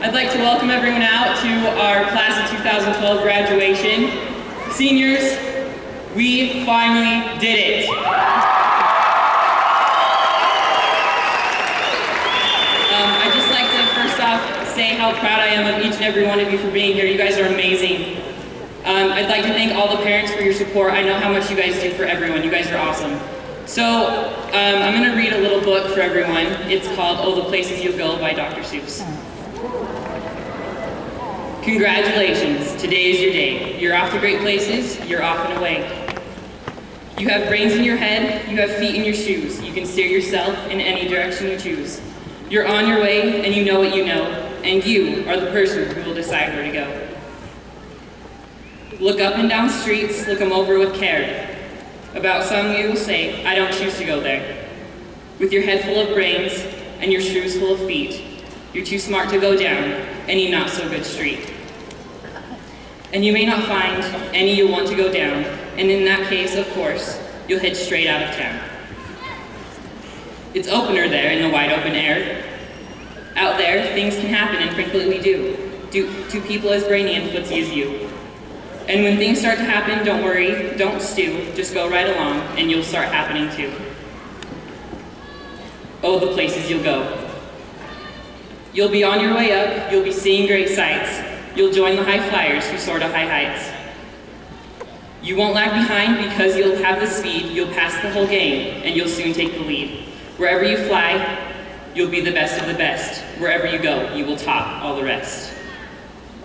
I'd like to welcome everyone out to our class of 2012 graduation. Seniors, we finally did it. I'd just like to first off say how proud I am of each and every one of you for being here. You guys are amazing. I'd like to thank all the parents for your support. I know how much you guys do for everyone. You guys are awesome. So, I'm going to read a little book for everyone. It's called Oh, the Places You'll Go by Dr. Seuss. Congratulations, today is your day. You're off to great places, you're off and away. You have brains in your head, you have feet in your shoes. You can steer yourself in any direction you choose. You're on your way, and you know what you know, and you are the person who will decide where to go. Look up and down streets, look them over with care. About some you will say, I don't choose to go there. With your head full of brains, and your shoes full of feet, you're too smart to go down any not-so-good street. And you may not find any you'll want to go down, and in that case, of course, you'll head straight out of town. It's opener there in the wide open air. Out there, things can happen, and frequently do to people as brainy and footsy as you. And when things start to happen, don't worry, don't stew, just go right along, and you'll start happening too. Oh, the places you'll go. You'll be on your way up, you'll be seeing great sights. You'll join the high flyers who soar to high heights. You won't lag behind because you'll have the speed, you'll pass the whole game, and you'll soon take the lead. Wherever you fly, you'll be the best of the best. Wherever you go, you will top all the rest.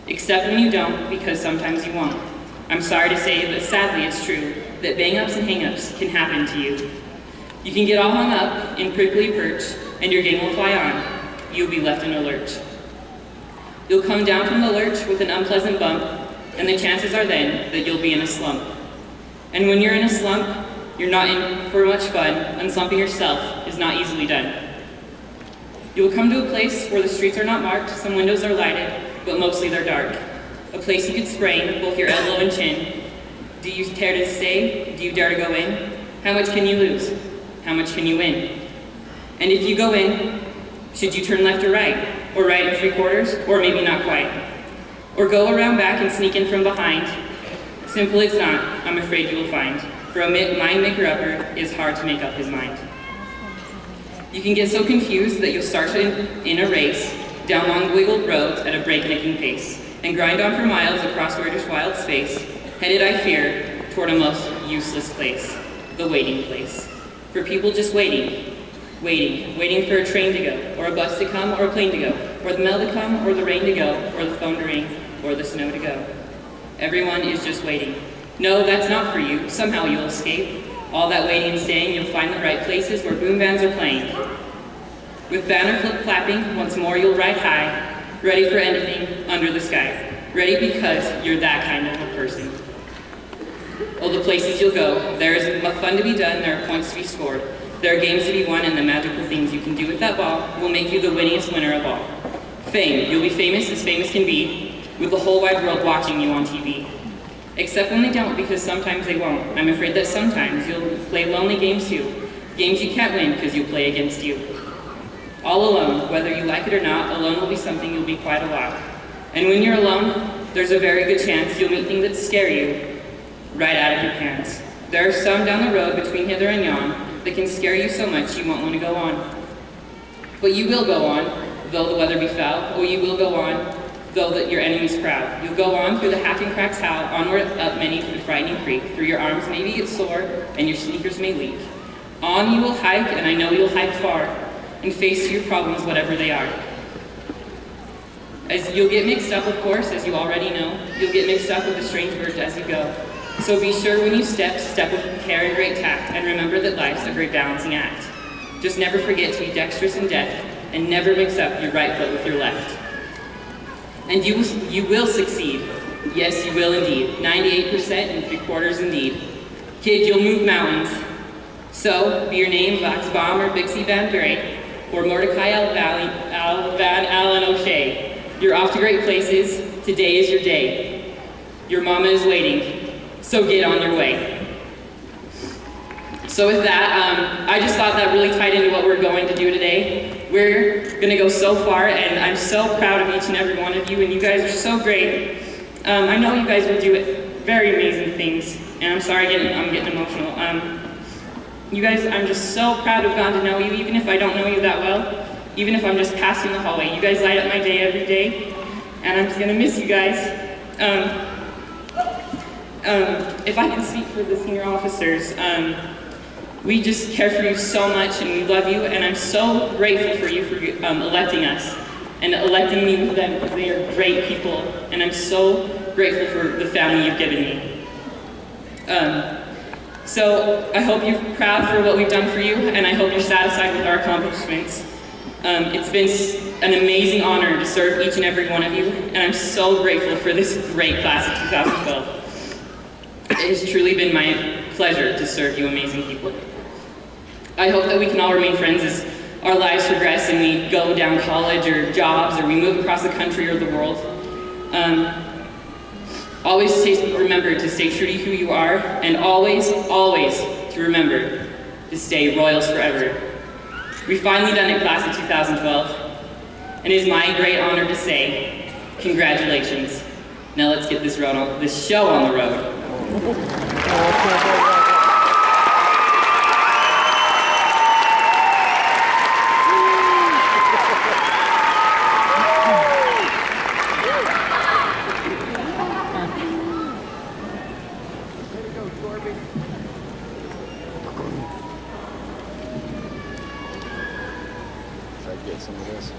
Except when you don't, because sometimes you won't. I'm sorry to say, but sadly it's true, that bang-ups and hang-ups can happen to you. You can get all hung up in prickly perch, and your game will fly on. You'll be left in a lurch. You'll come down from the lurch with an unpleasant bump, and the chances are then that you'll be in a slump. And when you're in a slump, you're not in for much fun, and slumping yourself is not easily done. You'll come to a place where the streets are not marked, some windows are lighted, but mostly they're dark. A place you could sprain both your elbow and chin. Do you dare to stay? Do you dare to go in? How much can you lose? How much can you win? And if you go in, should you turn left or right? Or right and 3/4, or maybe not quite? Or go around back and sneak in from behind? Simple it's not, I'm afraid you will find. For a mind maker-upper is hard to make up his mind. You can get so confused that you'll start in a race down long wiggled roads at a breaknecking pace, and grind on for miles across British wild space, headed, I fear, toward a most useless place, the waiting place. For people just waiting for a train to go, or a bus to come, or a plane to go, or the mail to come, or the rain to go, or the phone to ring, or the snow to go. Everyone is just waiting. No, that's not for you. Somehow you'll escape. All that waiting and staying, you'll find the right places where boom bands are playing. With banner flip clapping, once more you'll ride high, ready for anything under the sky. Ready because you're that kind of a person. Oh, the places you'll go. There is fun to be done, there are points to be scored. There are games to be won, and the magical things you can do with that ball will make you the winningest winner of all. Fame. You'll be famous as famous can be, with the whole wide world watching you on TV. Except when they don't, because sometimes they won't. I'm afraid that sometimes you'll play lonely games too. Games you can't win because you'll play against you. All alone, whether you like it or not, alone will be something you'll be quite a lot. And when you're alone, there's a very good chance you'll meet things that scare you right out of your pants. There are some down the road between hither and yon that can scare you so much you won't want to go on. But you will go on, though the weather be foul, or you will go on, though your enemies proud. You'll go on through the hack and cracks howl, onward up many through the frightening creek. Through your arms maybe get sore, and your sneakers may leak. On you will hike, and I know you'll hike far, and face your problems whatever they are. As you'll get mixed up, of course, as you already know. You'll get mixed up with the strange birds as you go. So be sure when you step with care and great tact, and remember that life's a great balancing act. Just never forget to be dexterous and deft, and never mix up your right foot with your left. And you will succeed. Yes, you will indeed. 98% and 3/4 indeed. Kid, you'll move mountains. So, be your name Vaxbaum or Bixie Van Bray, or Mordecai Van Allen O'Shea. You're off to great places. Today is your day. Your mama is waiting. So get on your way. So with that, I just thought that really tied into what we're going to do today. We're going to go so far, and I'm so proud of each and every one of you, and you guys are so great. I know you guys will do very amazing things, and I'm sorry I'm getting emotional. You guys, I'm just so proud to have gotten to know you, even if I don't know you that well, even if I'm just passing the hallway. You guys light up my day every day, and I'm just going to miss you guys. If I can speak for the senior officers, we just care for you so much, and we love you, and I'm so grateful for you for electing us, and electing me with them, because they are great people, and I'm so grateful for the family you've given me. So I hope you're proud for what we've done for you, and I hope you're satisfied with our accomplishments. It's been an amazing honor to serve each and every one of you, and I'm so grateful for this great class of 2012. It has truly been my pleasure to serve you amazing people. I hope that we can all remain friends as our lives progress and we go down college or jobs, or we move across the country or the world. Always remember to stay true to who you are, and always, always to remember to stay Royals forever. We've finally done it, class of 2012, and it is my great honor to say, congratulations. Now let's get this show on the road. Get some of this.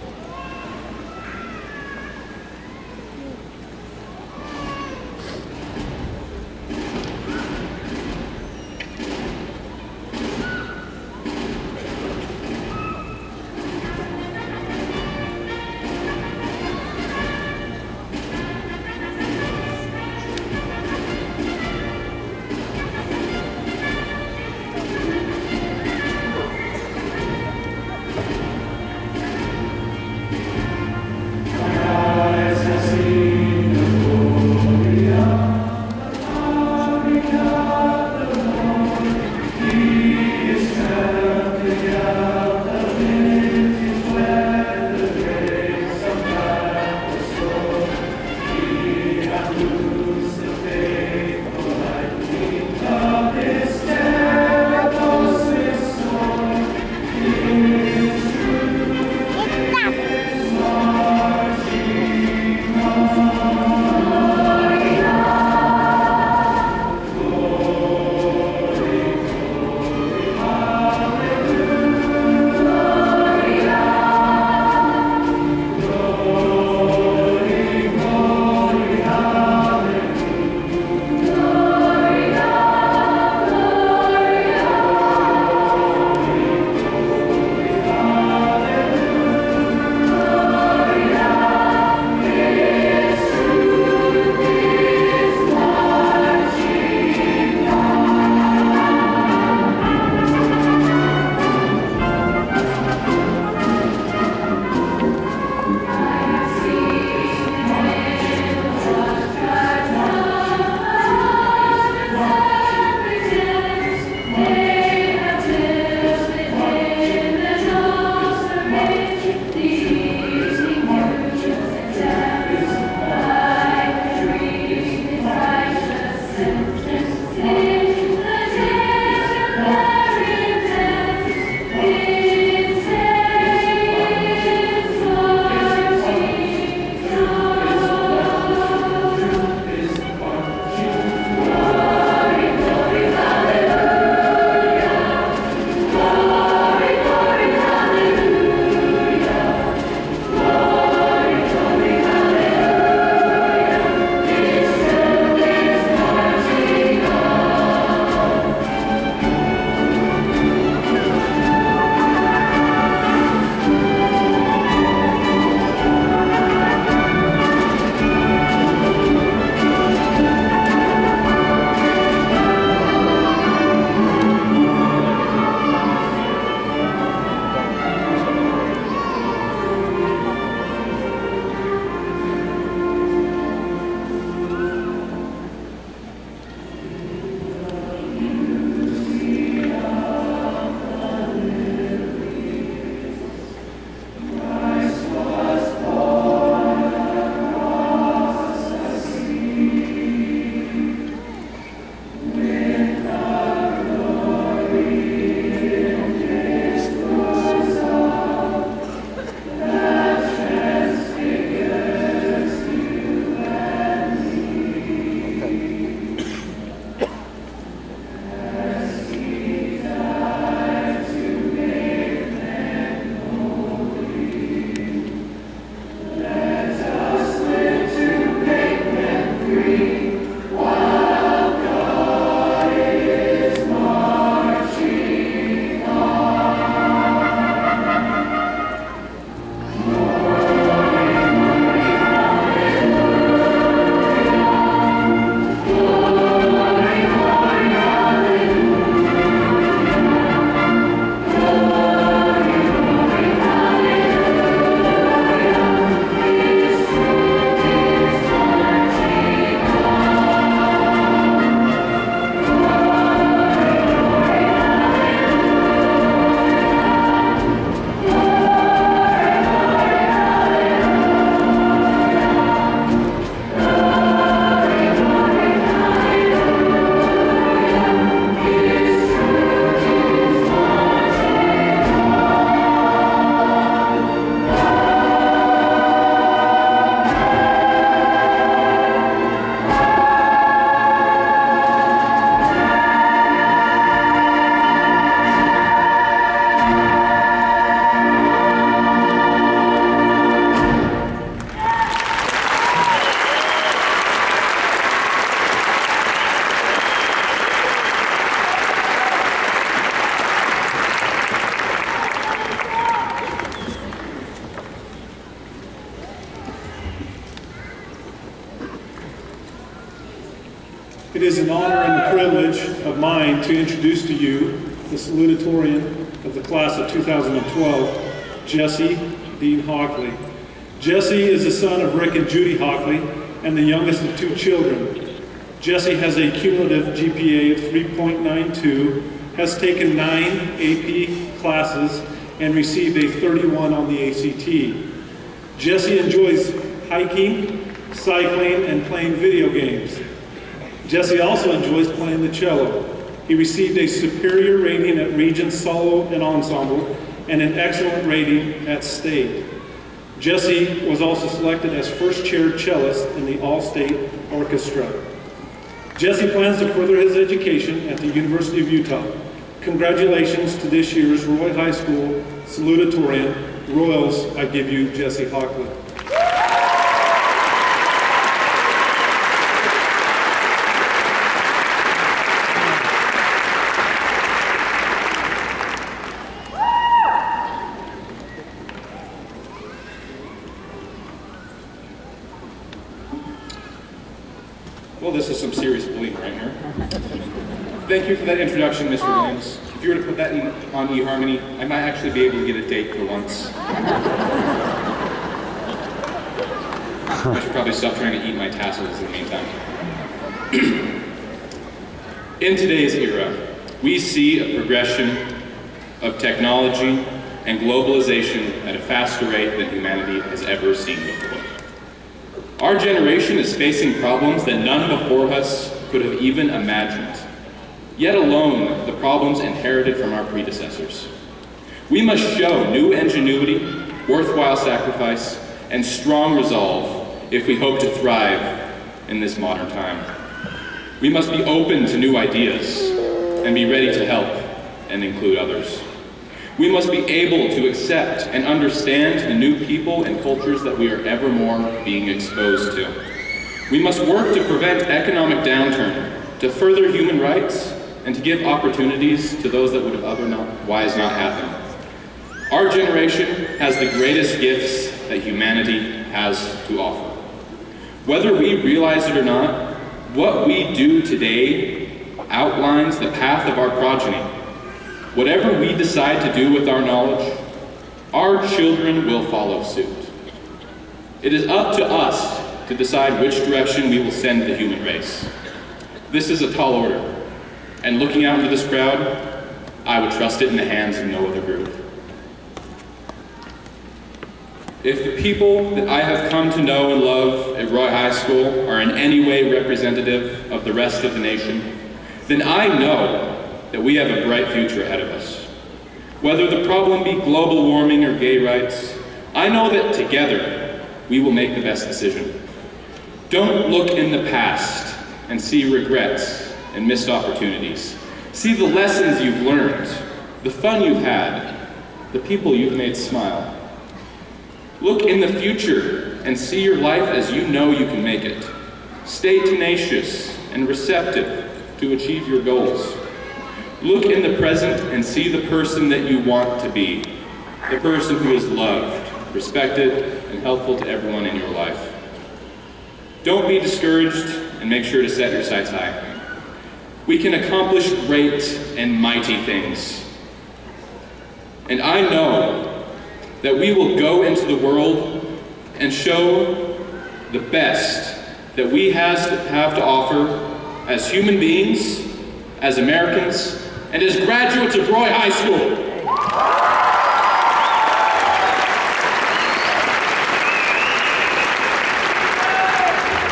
It is an honor and a privilege of mine to introduce to you the salutatorian of the class of 2012, Jesse Dean Hockley. Jesse is the son of Rick and Judy Hockley and the youngest of 2 children. Jesse has a cumulative GPA of 3.92, has taken 9 AP classes, and received a 31 on the ACT. Jesse enjoys hiking, cycling, and playing video games. Jesse also enjoys playing the cello. He received a superior rating at Regents Solo and Ensemble and an excellent rating at State. Jesse was also selected as first chair cellist in the All-State Orchestra. Jesse plans to further his education at the University of Utah. Congratulations to this year's Roy High School salutatorian. Royals, I give you Jesse Hockley. Well, this is some serious bullying right here. Thank you for that introduction, Mr. Williams. If you were to put that on eHarmony, I might actually be able to get a date for once. I should probably stop trying to eat my tassels in the meantime. In today's era, we see a progression of technology and globalization at a faster rate than humanity has ever seen before. Our generation is facing problems that none before us could have even imagined, yet alone the problems inherited from our predecessors. We must show new ingenuity, worthwhile sacrifice, and strong resolve if we hope to thrive in this modern time. We must be open to new ideas and be ready to help and include others. We must be able to accept and understand the new people and cultures that we are ever more being exposed to. We must work to prevent economic downturn, to further human rights, and to give opportunities to those that would have otherwise not happened. Our generation has the greatest gifts that humanity has to offer. Whether we realize it or not, what we do today outlines the path of our progeny. Whatever we decide to do with our knowledge, our children will follow suit. It is up to us to decide which direction we will send the human race. This is a tall order, and looking out into this crowd, I would trust it in the hands of no other group. If the people that I have come to know and love at Roy High School are in any way representative of the rest of the nation, then I know that we have a bright future ahead of us. Whether the problem be global warming or gay rights, I know that together we will make the best decision. Don't look in the past and see regrets and missed opportunities. See the lessons you've learned, the fun you've had, the people you've made smile. Look in the future and see your life as you know you can make it. Stay tenacious and receptive to achieve your goals. Look in the present and see the person that you want to be, the person who is loved, respected, and helpful to everyone in your life. Don't be discouraged and make sure to set your sights high. We can accomplish great and mighty things. And I know that we will go into the world and show the best that we have to offer as human beings, as Americans, and as graduates of Roy High School.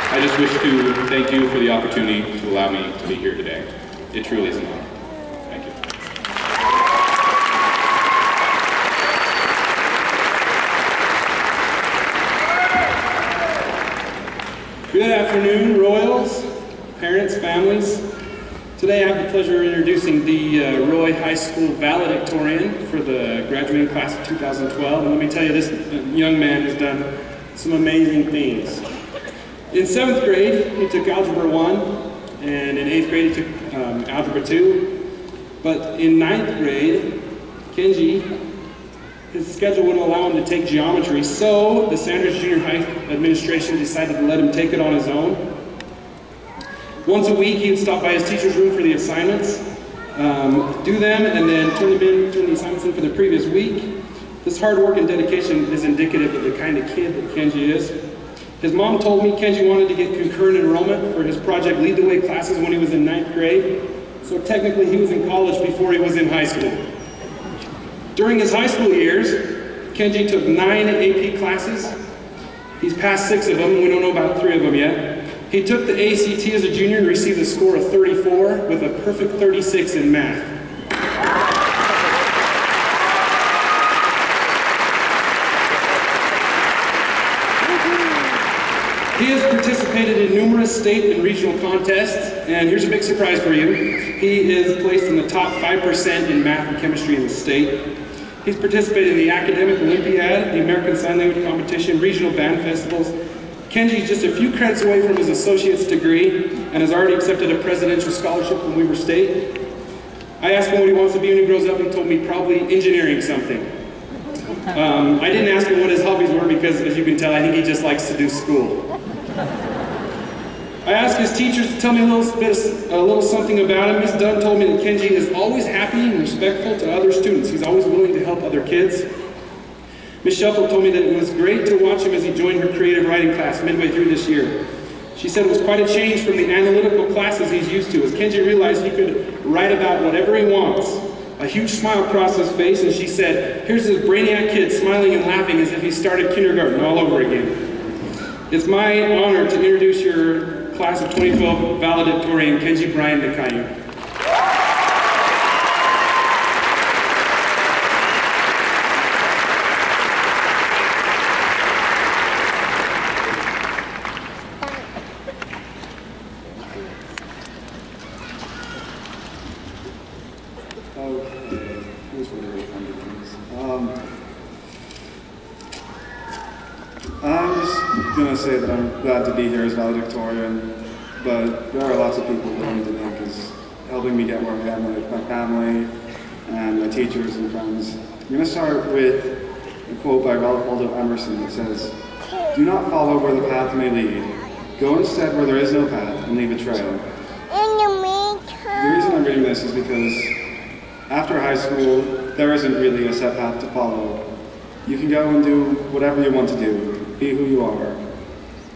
I just wish to thank you for the opportunity to allow me to be here today. It truly is an honor. Thank you. Good afternoon, Royals, parents, families. Today I have the pleasure of introducing the Roy High School valedictorian for the graduating class of 2012. And let me tell you, this young man has done some amazing things. In 7th grade, he took Algebra 1, and in 8th grade, he took Algebra 2. But in 9th grade, Kenji, his schedule wouldn't allow him to take geometry, so the Sanders Junior High administration decided to let him take it on his own. Once a week, he would stop by his teacher's room for the assignments, do them, and then turn the assignments in for the previous week. This hard work and dedication is indicative of the kind of kid that Kenji is. His mom told me Kenji wanted to get concurrent enrollment for his project Lead the Way classes when he was in 9th grade. So technically he was in college before he was in high school. During his high school years, Kenji took 9 AP classes. He's passed 6 of them, we don't know about 3 of them yet. He took the ACT as a junior and received a score of 34 with a perfect 36 in math. He has participated in numerous state and regional contests, and here's a big surprise for you. He is placed in the top 5% in math and chemistry in the state. He's participated in the Academic Olympiad, the American Sign Language Competition, regional band festivals. Kenji's just a few credits away from his associate's degree and has already accepted a presidential scholarship from Weber State. I asked him what he wants to be when he grows up, and he told me probably engineering something. I didn't ask him what his hobbies were because, as you can tell, I think he just likes to do school. I asked his teachers to tell me a little something about him. Miss Dunn told me that Kenji is always happy and respectful to other students. He's always willing to help other kids. Miss Shuffle told me that it was great to watch him as he joined her creative writing class midway through this year. She said it was quite a change from the analytical classes he's used to, as Kenji realized he could write about whatever he wants. A huge smile crossed his face, and she said, "Here's this brainiac kid smiling and laughing as if he started kindergarten all over again." It's my honor to introduce your class of 2012 valedictorian, Kenji Brian Nakayu. Okay, here's where the real things. I'm just going to say that I'm glad to be here as valedictorian, but there are lots of people that I need to thank is helping me get where I am with my family and my teachers and friends. I'm going to start with a quote by Ralph Waldo Emerson that says, "Do not follow where the path may lead. Go instead where there is no path and leave a trail." The reason I'm reading this is because after high school, there isn't really a set path to follow. You can go and do whatever you want to do, be who you are,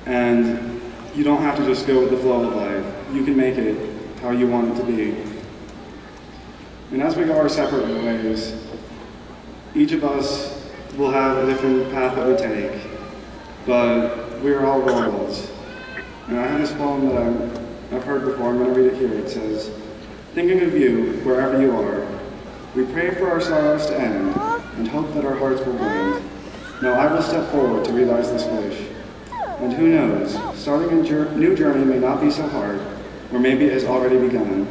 and you don't have to just go with the flow of life. You can make it how you want it to be. And as we go our separate ways, each of us will have a different path that we take, but we are all royals. And I have this poem that I've heard before, I'm going to read it here. It says, "Thinking of you wherever you are, we pray for our sorrows to end and hope that our hearts will mend. Now I will step forward to realize this wish. And who knows, starting a new journey may not be so hard, or maybe it has already begun.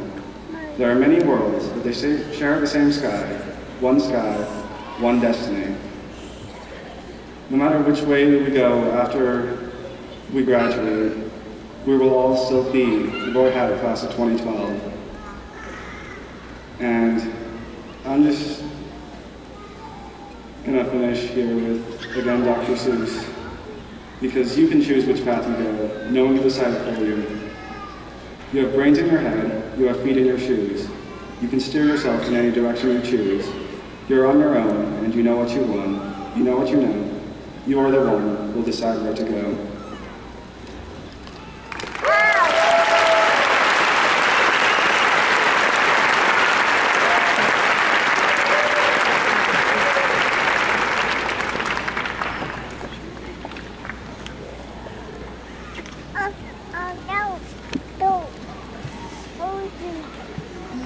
There are many worlds, but they share the same sky, one destiny." No matter which way we go after we graduate, we will all still be the Roy Hatter class of 2012. And I'm just going to finish here with, again, Dr. Seuss. Because you can choose which path you go. No one can decide it for you. You have brains in your head, you have feet in your shoes. You can steer yourself in any direction you choose. You're on your own, and you know what you want. You know what you know. You are the one who will decide where to go.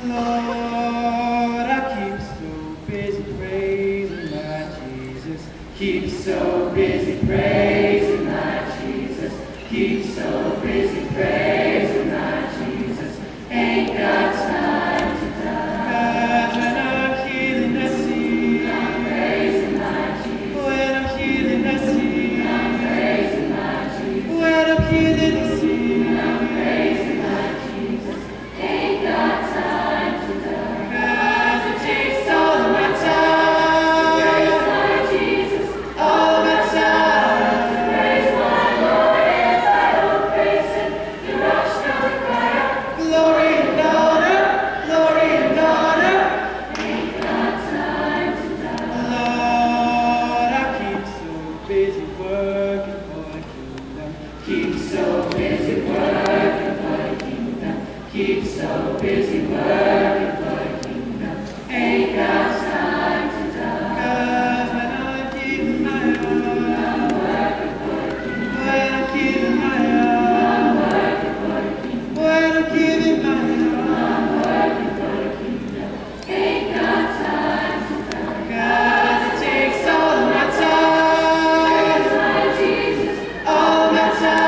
Lord, I keep so busy praising my Jesus. Keep so busy praising my Jesus. Keep so busy praising my Jesus. Ain't got time to die. When I'm healing, I see. I'm praising my Jesus. When I'm healing, I see. I'm praising my Jesus. When I'm healing, I see. I'm praising my Jesus. Ain't got time to die. 'Cause it takes all of my time to praise my Jesus. All of my time to praise my Lord. If I don't praise Him, Keep so busy working for the kingdom. Keep so busy working for the kingdom. Ain't got time to die. 'Cause when I'm keeping my eye, I'm working for the kingdom. When I'm keeping my eye, I'm working for the kingdom. When I'm keeping my eye, I'm working for the kingdom. Ain't got time to die. 'Cause it takes all of my time. Praise my Jesus, all of my time.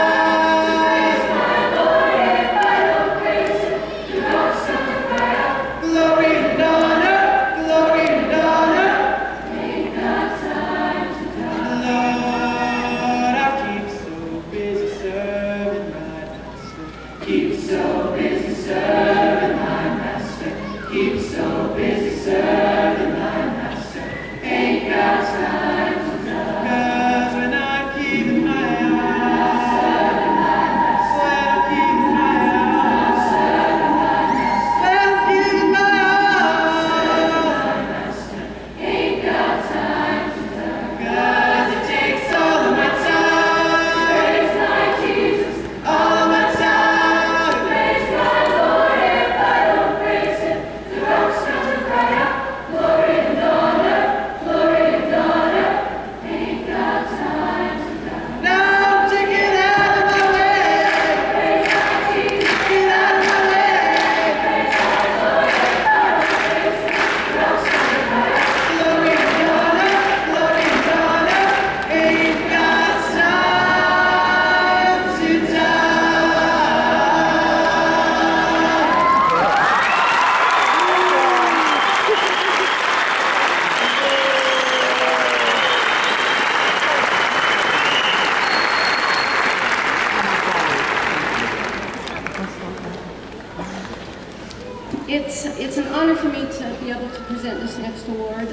It's an honor for me to be able to present this next award.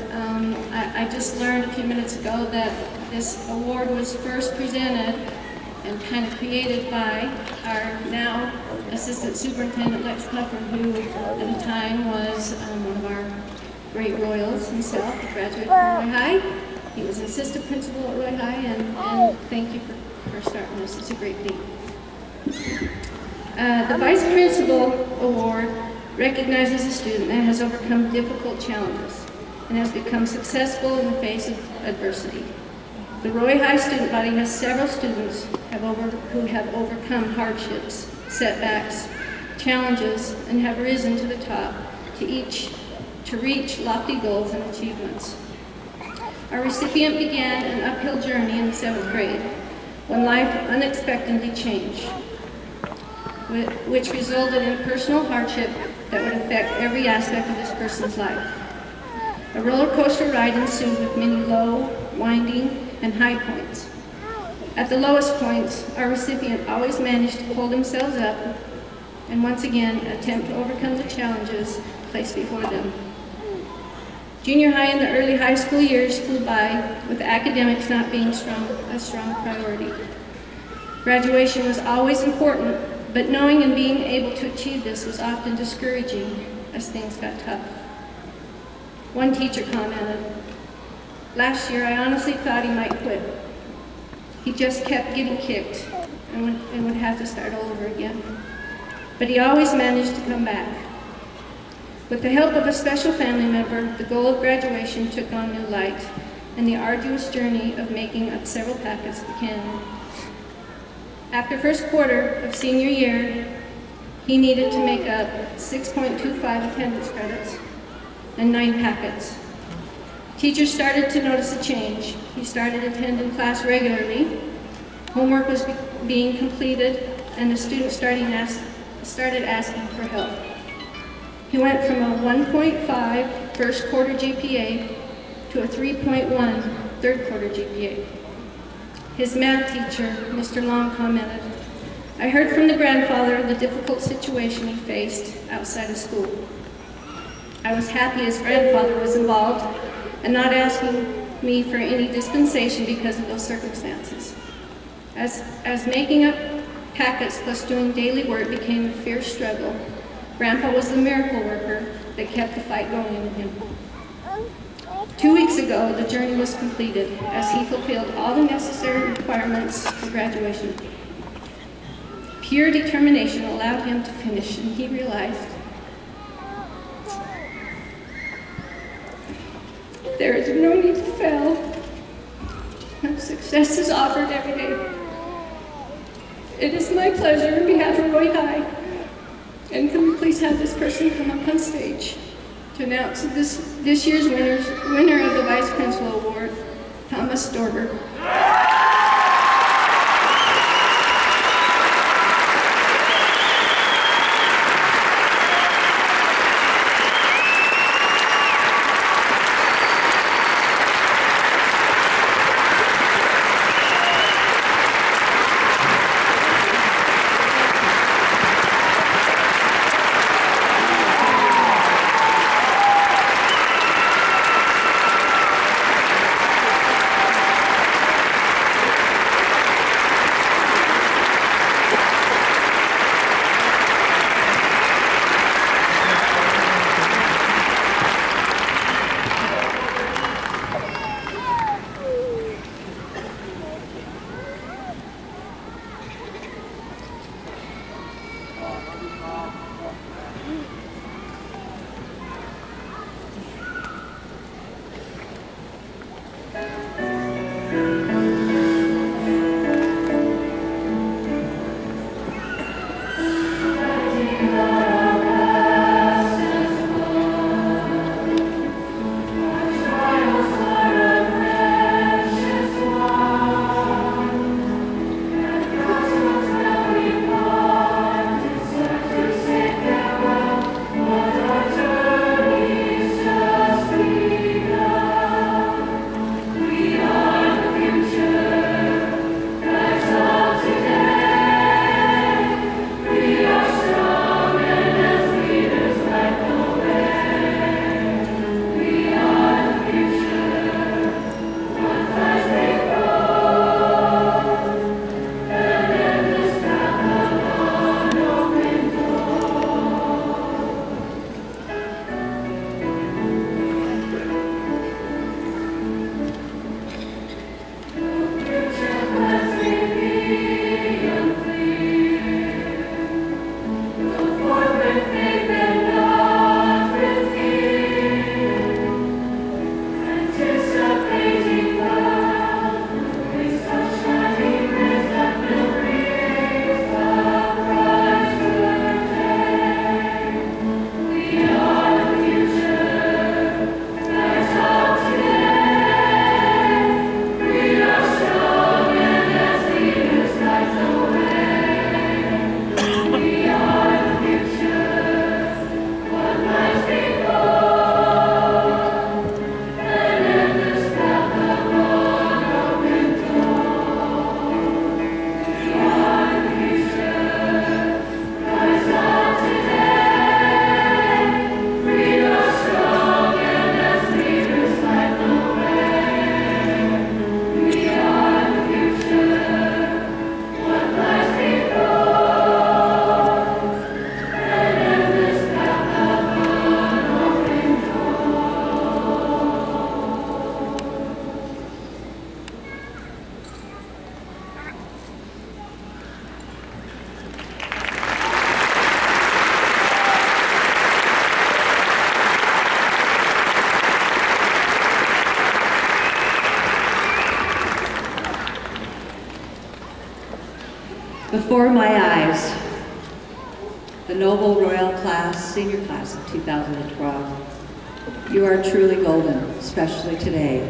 I just learned a few minutes ago that this award was first presented and kind of created by our now Assistant Superintendent Lex Puffer, who at the time was one of our great Royals himself, a graduate from Roy High. He was assistant principal at Roy High, and thank you for starting this. It's a great thing. The Vice Principal Award recognizes a student that has overcome difficult challenges and has become successful in the face of adversity. The Roy High student body has several students who have overcome hardships, setbacks, challenges, and have risen to the top to reach lofty goals and achievements. Our recipient began an uphill journey in the 7th grade when life unexpectedly changed, which resulted in personal hardship that would affect every aspect of this person's life. A roller coaster ride ensued with many low, winding, and high points. At the lowest points, our recipient always managed to pull themselves up and once again attempt to overcome the challenges placed before them. Junior high and the early high school years flew by, with academics not being a strong priority. Graduation was always important, but knowing and being able to achieve this was often discouraging as things got tough. One teacher commented, "Last year I honestly thought he might quit. He just kept getting kicked and would have to start all over again. But he always managed to come back." With the help of a special family member, the goal of graduation took on new light, and the arduous journey of making up several packets began. After first quarter of senior year, he needed to make up 6.25 attendance credits and 9 packets. Teachers started to notice a change. He started attending class regularly, homework was being completed, and the students started asking for help. He went from a 1.5 first quarter GPA to a 3.1 third quarter GPA. His math teacher, Mr. Long, commented, "I heard from the grandfather of the difficult situation he faced outside of school. I was happy his grandfather was involved and not asking me for any dispensation because of those circumstances. As making up packets plus doing daily work became a fierce struggle, Grandpa was the miracle worker that kept the fight going in him. 2 weeks ago, the journey was completed as he fulfilled all the necessary requirements for graduation. Pure determination allowed him to finish, and he realized there is no need to fail. Success is offered every day. It is my pleasure on behalf of Roy High, and can we please have this person come up on stage to announce this year's winner of the Vice Principal Award, Thomas Dorber. Before my eyes, the noble royal class, senior class of 2012. You are truly golden, especially today.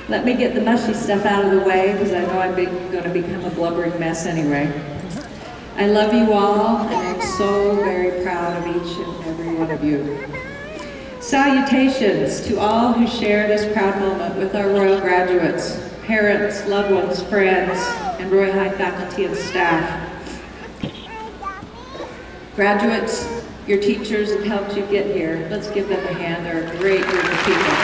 Let me get the mushy stuff out of the way, because I know I'm going to become a blubbering mess anyway. I love you all, and I'm so very proud of each and every one of you. Salutations to all who share this proud moment with our royal graduates, parents, loved ones, friends, and Roy High faculty and staff. Graduates, your teachers have helped you get here. Let's give them a hand. They're a great group of people.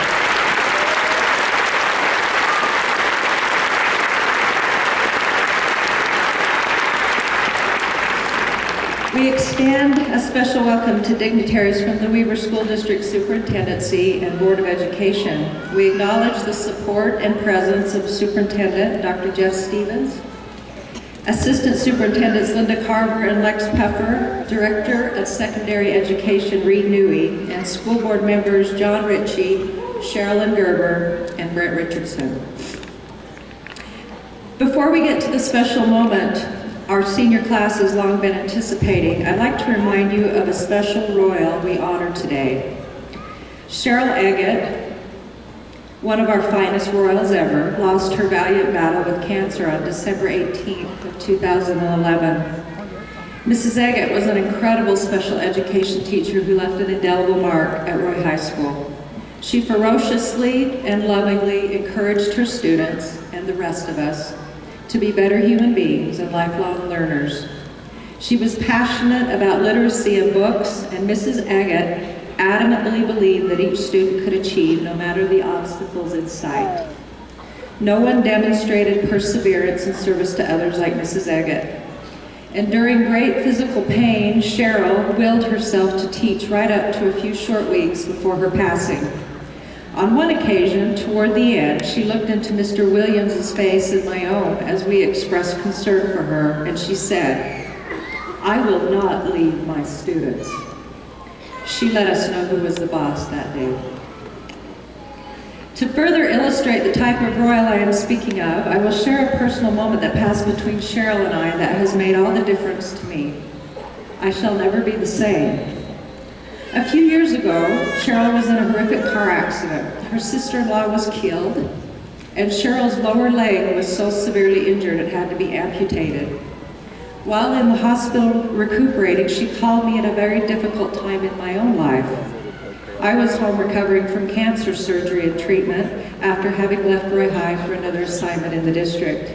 We extend a special welcome to dignitaries from the Weaver School District Superintendency and Board of Education. We acknowledge the support and presence of Superintendent Dr. Jeff Stevens, Assistant Superintendents Linda Carver and Lex Pepper, Director of Secondary Education Reed Newey, and School Board members John Ritchie, Sherilyn Gerber, and Brent Richardson. Before we get to the special moment our senior class has long been anticipating, I'd like to remind you of a special Royal we honor today. Cheryl Eggett, one of our finest Royals ever, lost her valiant battle with cancer on December 18th of 2011. Mrs. Eggett was an incredible special education teacher who left an indelible mark at Roy High School. She ferociously and lovingly encouraged her students and the rest of us to be better human beings and lifelong learners. She was passionate about literacy and books, and Mrs. Eggett adamantly believed that each student could achieve no matter the obstacles in sight. No one demonstrated perseverance and service to others like Mrs. Eggett. And during great physical pain, Cheryl willed herself to teach right up to a few short weeks before her passing. On one occasion, toward the end, she looked into Mr. Williams's face and my own as we expressed concern for her, and she said, "I will not leave my students." She let us know who was the boss that day. To further illustrate the type of Royal I am speaking of, I will share a personal moment that passed between Cheryl and I that has made all the difference to me. I shall never be the same. A few years ago, Cheryl was in a horrific car accident. Her sister-in-law was killed, and Cheryl's lower leg was so severely injured it had to be amputated. While in the hospital recuperating, she called me at a very difficult time in my own life. I was home recovering from cancer surgery and treatment after having left Roy High for another assignment in the district.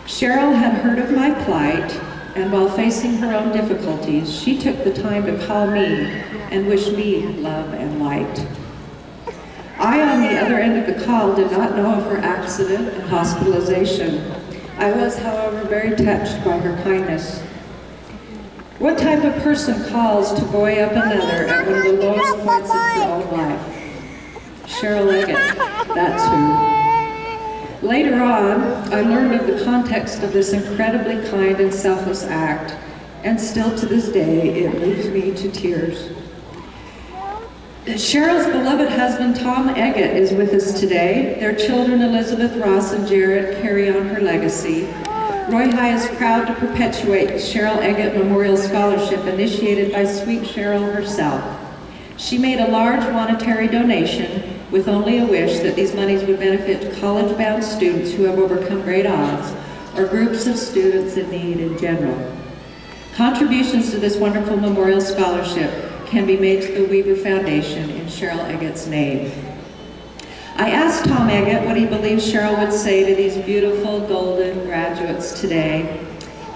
Cheryl had heard of my plight, and while facing her own difficulties, she took the time to call me and wish me love and light. I, on the other end of the call, did not know of her accident and hospitalization. I was, however, very touched by her kindness. What type of person calls to buoy up another at one of the lowest points of her own life? Cheryl Eggett, that's who. Later on, I learned of the context of this incredibly kind and selfless act, and still to this day, it moves me to tears. Cheryl's beloved husband, Tom Eggett, is with us today. Their children, Elizabeth, Ross, and Jared, carry on her legacy. Roy High is proud to perpetuate the Cheryl Eggett Memorial Scholarship initiated by sweet Cheryl herself. She made a large monetary donation with only a wish that these monies would benefit college-bound students who have overcome great odds, or groups of students in need in general. Contributions to this wonderful memorial scholarship can be made to the Weaver Foundation in Cheryl Eggett's name. I asked Tom Eggett what he believes Cheryl would say to these beautiful golden graduates today.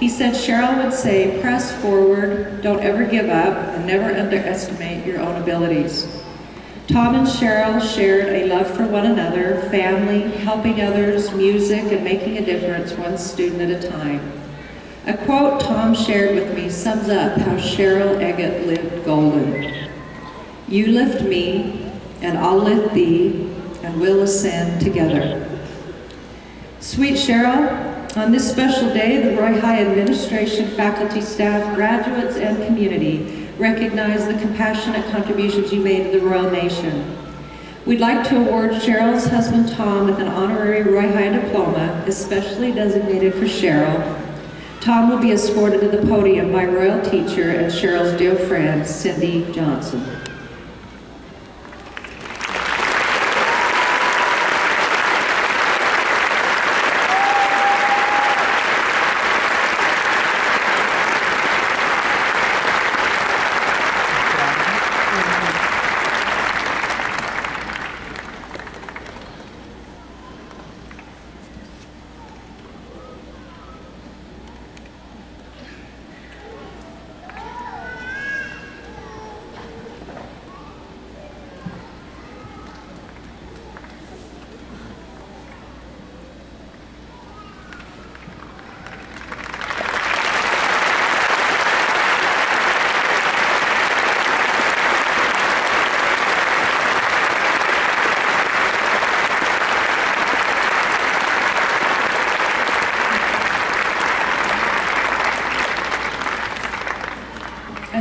He said Cheryl would say, "Press forward, don't ever give up, and never underestimate your own abilities." Tom and Cheryl shared a love for one another, family, helping others, music, and making a difference one student at a time. A quote Tom shared with me sums up how Cheryl Eggett lived golden. "You lift me, and I'll lift thee, and we'll ascend together." Sweet Cheryl, on this special day, the Roy High administration, faculty, staff, graduates, and community recognize the compassionate contributions you made to the Royal Nation. We'd like to award Cheryl's husband, Tom, with an honorary Roy High diploma, especially designated for Cheryl. Tom will be escorted to the podium by Royal teacher and Cheryl's dear friend, Cindy Johnson.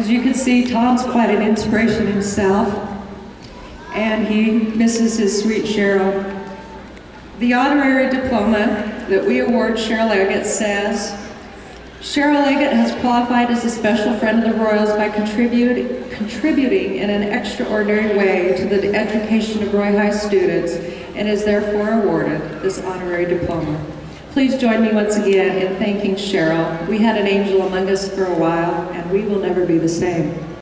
As you can see, Tom's quite an inspiration himself, and he misses his sweet Cheryl. The honorary diploma that we award Cheryl Leggett says, Cheryl Leggett has qualified as a special friend of the Royals by contributing in an extraordinary way to the education of Roy High students and is therefore awarded this honorary diploma. Please join me once again in thanking Cheryl. We had an angel among us for a while, and we will never be the same.